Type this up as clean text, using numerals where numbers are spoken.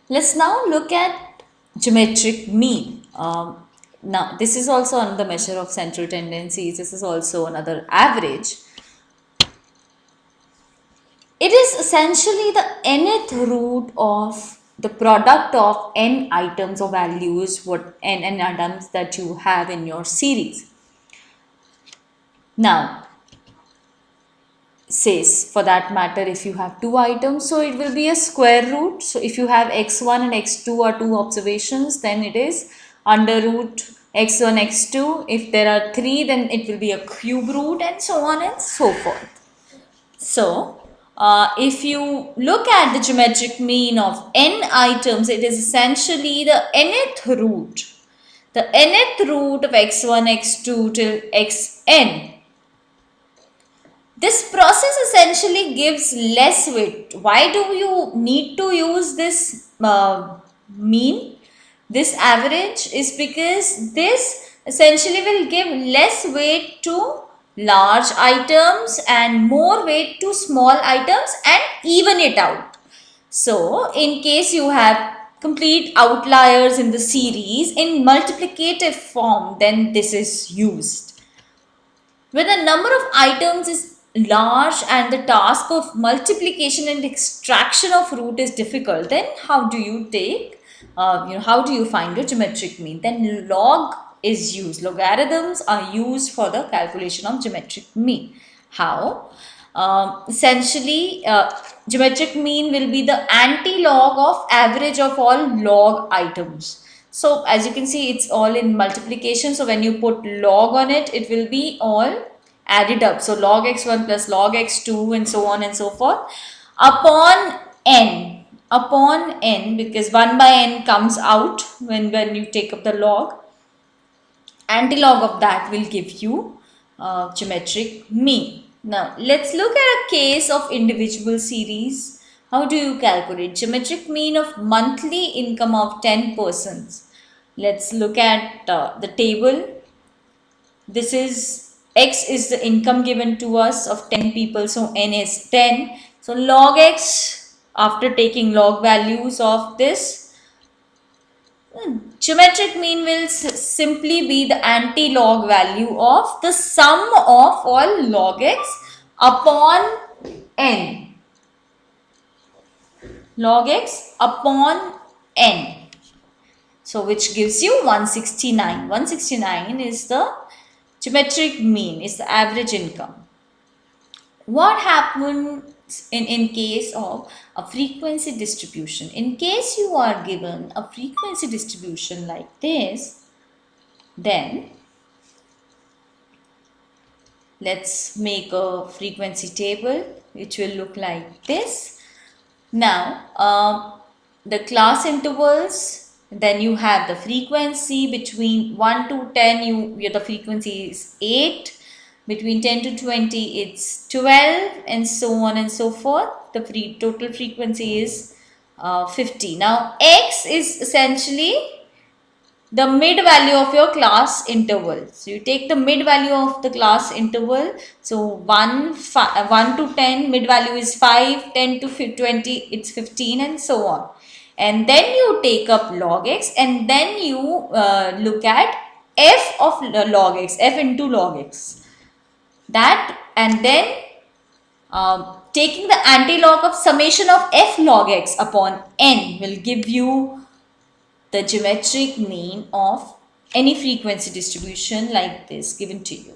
Let's now look at geometric mean. Now, this is also another measure of central tendencies. This is also another average. It is essentially the nth root of the product of n items or values, what n items that you have in your series. Now, says for that matter, if you have two items, so it will be a square root. So if you have x1 and x2 are two observations, then it is under root x1 x2. If there are three, then it will be a cube root, and so on and so forth. So if you look at the geometric mean of n items, it is essentially the nth root. The nth root of x1 x2 till xn. This process essentially gives less weight. Why do you need to use this mean, this average? Is because this essentially will give less weight to large items and more weight to small items and even it out. So, in case you have complete outliers in the series in multiplicative form, then this is used. When the number of items is large and the task of multiplication and extraction of root is difficult, then how do you take, how do you find your geometric mean? Then log is used. Logarithms are used for the calculation of geometric mean. How? Essentially, geometric mean will be the anti-log of average of all log items. So as you can see, it's all in multiplication. So when you put log on it, it will be all added up. So log x1 plus log x2 and so on and so forth upon n. Upon n, because 1 by n comes out when you take up the log. Antilog of that will give you geometric mean. Now let's look at a case of individual series. How do you calculate geometric mean of monthly income of 10 persons? Let's look at the table. This is x is the income given to us of 10 people, so n is 10. So log x, after taking log values of this, geometric mean will simply be the anti-log value of the sum of all log x upon n. Log x upon n. So which gives you 169. 169 is the geometric mean, is the average income. What happens in case of a frequency distribution? In case you are given a frequency distribution like this, then let's make a frequency table which will look like this. Now, the class intervals, then you have the frequency between 1 to 10, the frequency is 8. Between 10 to 20, it's 12, and so on and so forth. The total frequency is 50. Now, x is essentially the mid value of your class interval. So, you take the mid value of the class interval. So, 1 to 10, mid value is 5, 10 to 20, it's 15, and so on. And then you take up log x, and then you look at f of log x, f into log x. That, and then taking the anti-log of summation of f log x upon n will give you the geometric mean of any frequency distribution like this given to you.